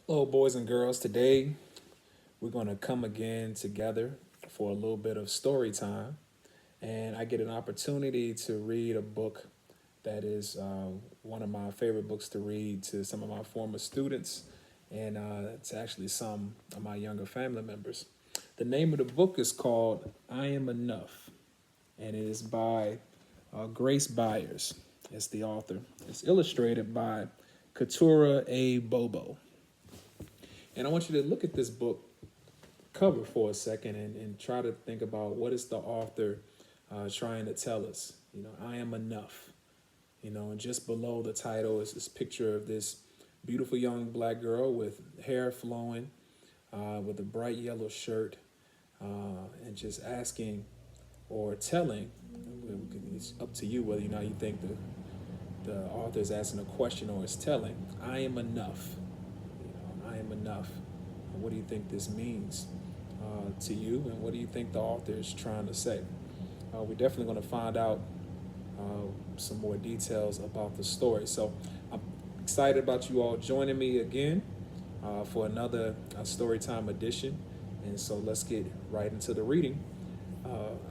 Hello, boys and girls. Today we're going to come again together for a little bit of story time. And I get an opportunity to read a book that is one of my favorite books to read to some of my former students and to actually some of my younger family members. The name of the book is called I Am Enough, and it is by Grace Byers. It's the author. It's illustrated by Katura A. Bobo. And I want you to look at this book cover for a second and try to think about what is the author trying to tell us. I am enough. And just below the title is this picture of this beautiful young black girl with hair flowing, with a bright yellow shirt, and just asking or telling. It's up to you whether or not you think the author is asking a question or is telling. I am enough. I am enough. What do you think this means to you, and what do you think the author is trying to say? We're definitely going to find out some more details about the story. So I'm excited about you all joining me again for another Storytime edition. And so let's get right into the reading.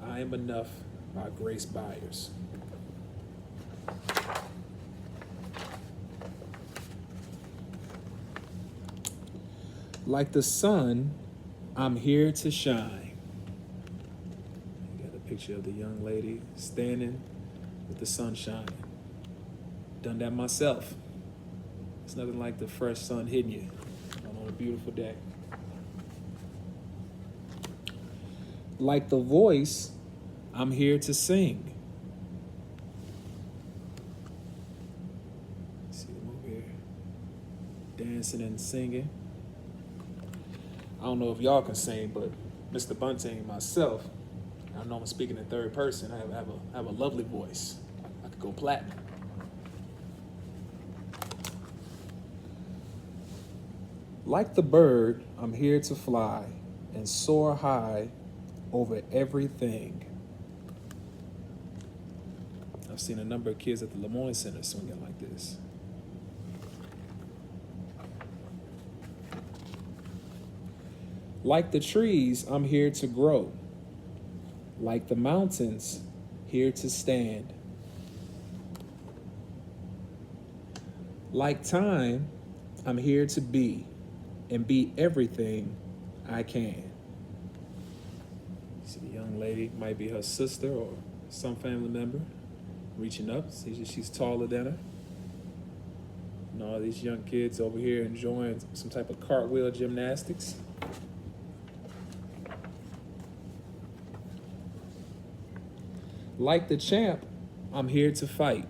I Am Enough by Grace Byers. Like the sun, I'm here to shine. You got a picture of the young lady standing with the sun shining. Done that myself. It's nothing like the fresh sun hitting you on a beautiful day. Like the voice, I'm here to sing. See them over here dancing and singing. I don't know if y'all can sing, but Mr. Bunting and myself, I know I'm speaking in third person. I have a lovely voice. I could go platinum. Like the bird, I'm here to fly and soar high over everything. I've seen a number of kids at the Lemoyne Center swinging like this. Like the trees, I'm here to grow. Like the mountains, here to stand. Like time, I'm here to be and be everything I can. See the young lady, might be her sister or some family member, reaching up. See, she's taller than her. And all these young kids over here enjoying some type of cartwheel gymnastics. Like the champ, I'm here to fight.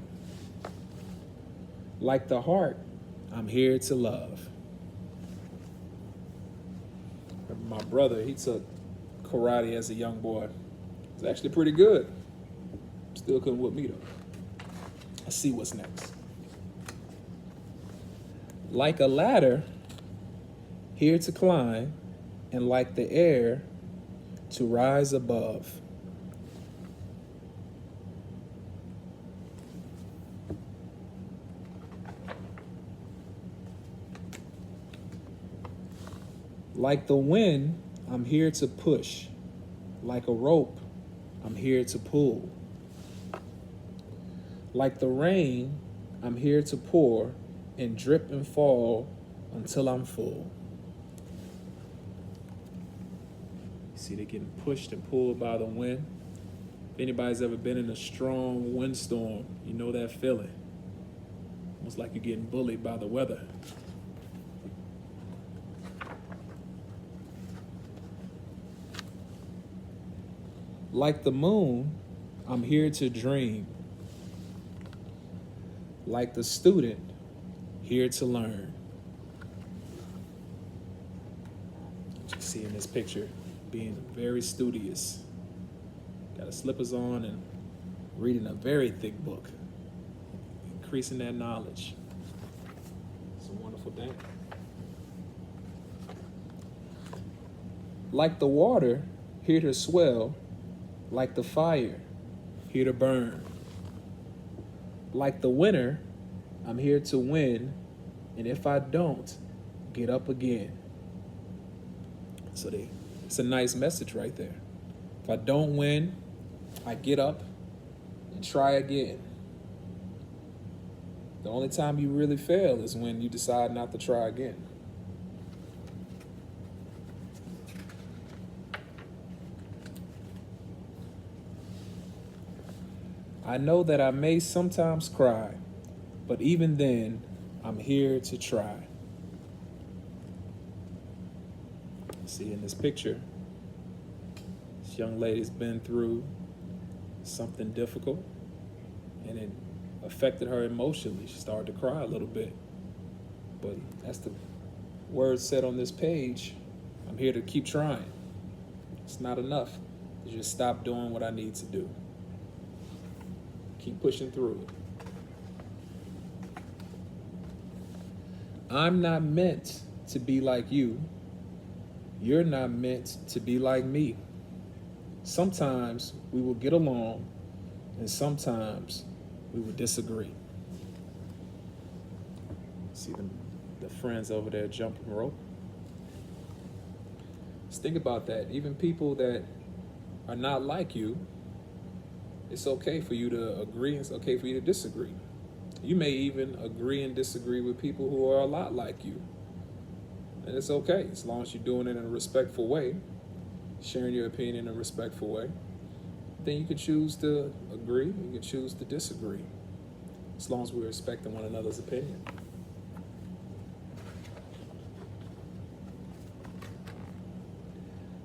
Like the heart, I'm here to love. Remember my brother, he took karate as a young boy. It's actually pretty good. Still couldn't whip me though. Let's see what's next. Like a ladder, here to climb, and like the air, to rise above. Like the wind, I'm here to push. Like a rope, I'm here to pull. Like the rain, I'm here to pour and drip and fall until I'm full. See, they're getting pushed and pulled by the wind. If anybody's ever been in a strong windstorm, you know that feeling. Almost like you're getting bullied by the weather. Like the moon, I'm here to dream. Like the student, here to learn. You can see in this picture, being very studious. Got his slippers on and reading a very thick book, increasing that knowledge. It's a wonderful thing. Like the water, here to swell. Like the fire, here to burn. Like the winner, I'm here to win, and if I don't, get up again. It's a nice message right there. If I don't win, I get up and try again. The only time you really fail is when you decide not to try again. I know that I may sometimes cry, but even then, I'm here to try. See in this picture, this young lady's been through something difficult, and it affected her emotionally. She started to cry a little bit. But that's the words said on this page. I'm here to keep trying. It's not enough to just stop doing what I need to do. Keep pushing through it. I'm not meant to be like you. You're not meant to be like me. Sometimes we will get along, and sometimes we will disagree. See the friends over there jumping rope? Just think about that. Even people that are not like you, it's okay for you to agree, and it's okay for you to disagree. You may even agree and disagree with people who are a lot like you. And it's okay, as long as you're doing it in a respectful way, sharing your opinion in a respectful way. Then you can choose to agree, you can choose to disagree, as long as we're respecting one another's opinion.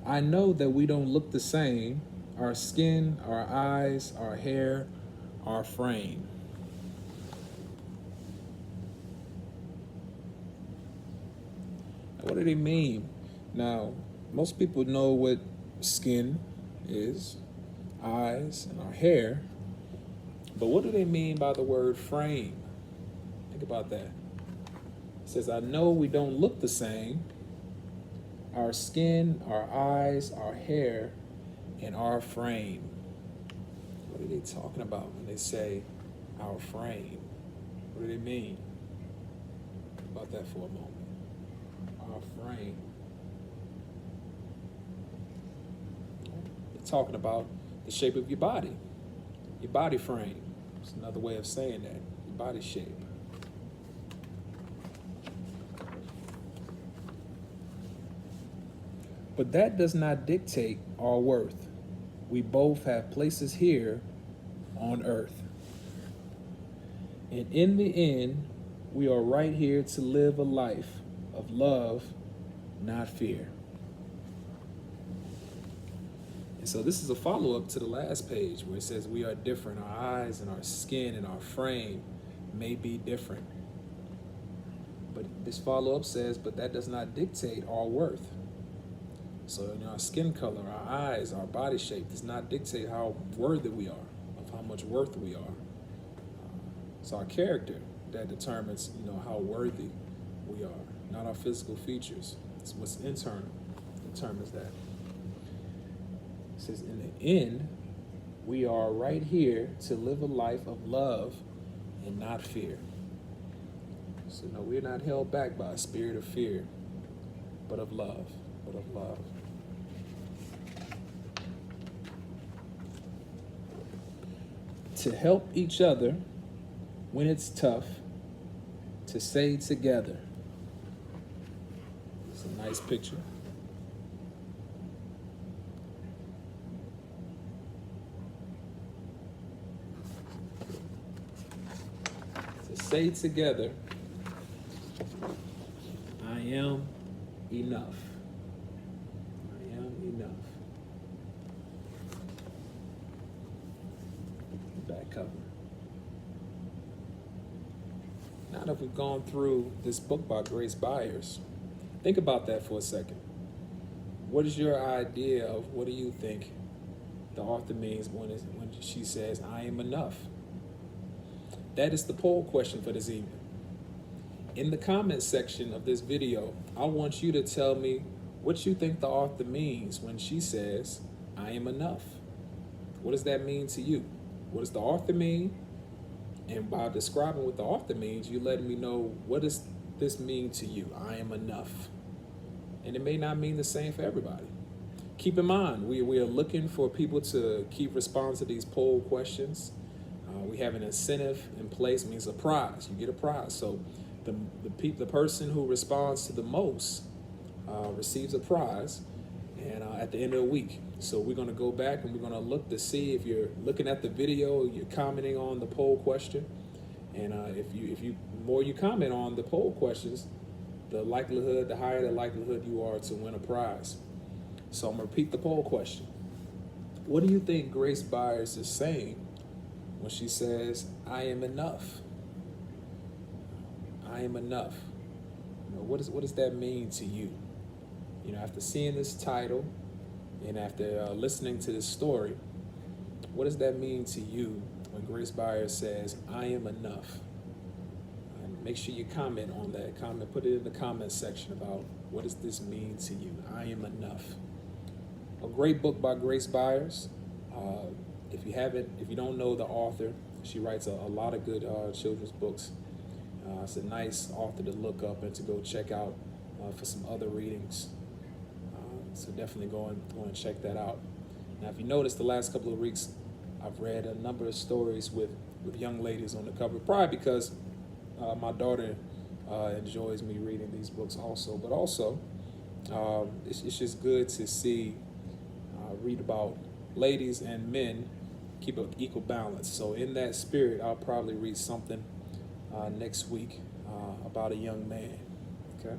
I know that we don't look the same. Our skin, our eyes, our hair, our frame. What do they mean? Now, most people know what skin is, eyes, and our hair. But what do they mean by the word frame? Think about that. It says, I know we don't look the same. Our skin, our eyes, our hair, and our frame. What are they talking about when they say our frame? What do they mean? Think about that for a moment. Our frame. They're talking about the shape of your body frame. It's another way of saying that, your body shape. But that does not dictate our worth. We both have places here on earth. And in the end, we are right here to live a life of love, not fear. And so this is a follow-up to the last page where it says we are different. Our eyes and our skin and our frame may be different. But this follow-up says, but that does not dictate our worth. So in our skin color, our eyes, our body shape does not dictate how worthy we are, of how much worth we are. It's our character that determines, how worthy we are, not our physical features. It's what's internal that determines that. It says, in the end, we are right here to live a life of love and not fear. So no, we're not held back by a spirit of fear, but of love, To help each other when it's tough, to say together. It's a nice picture. To say together, I am enough. I am enough. Back cover. Now that we've gone through this book by Grace Byers, think about that for a second. What is your idea of what do you think the author means when she says, I am enough? That is the poll question for this evening. In the comments section of this video, I want you to tell me what you think the author means when she says, I am enough. What does that mean to you? What does the author mean? And by describing what the author means, you're letting me know what is this mean to you? I am enough. And it may not mean the same for everybody. Keep in mind, we are looking for people to keep responding to these poll questions. We have an incentive in place, means a prize. You get a prize. So the person who responds to the most receives a prize, and at the end of the week. So we're going to go back and we're going to look to see if you're looking at the video, you're commenting on the poll question, and if you more you comment on the poll questions, the higher the likelihood you are to win a prize. So I'm going to repeat the poll question. What do you think Grace Byers is saying when she says, I am enough? I am enough. What does that mean to you? After seeing this title and after listening to this story, what does that mean to you when Grace Byers says, I am enough? And make sure you comment on that. Put it in the comment section about what does this mean to you? I am enough. A great book by Grace Byers. If you don't know the author, she writes a lot of good children's books. It's a nice author to look up and to go check out for some other readings. So definitely go and check that out. Now, if you notice, the last couple of weeks, I've read a number of stories with young ladies on the cover, probably because my daughter enjoys me reading these books also. But also, it's just good to read about ladies and men keep an equal balance. So in that spirit, I'll probably read something next week about a young man. Okay,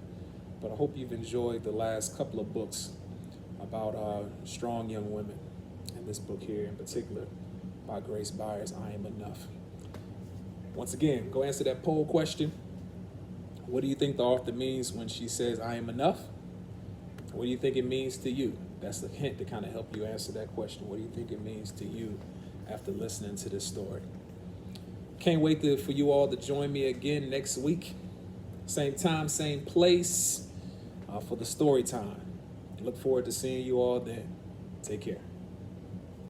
but I hope you've enjoyed the last couple of books about strong young women, and this book here in particular by Grace Byers, I Am Enough. Once again, go answer that poll question. What do you think the author means when she says I am enough? What do you think it means to you? That's the hint to kind of help you answer that question. What do you think it means to you after listening to this story? Can't wait for you all to join me again next week. Same time, same place for the story time. Look forward to seeing you all then. Take care.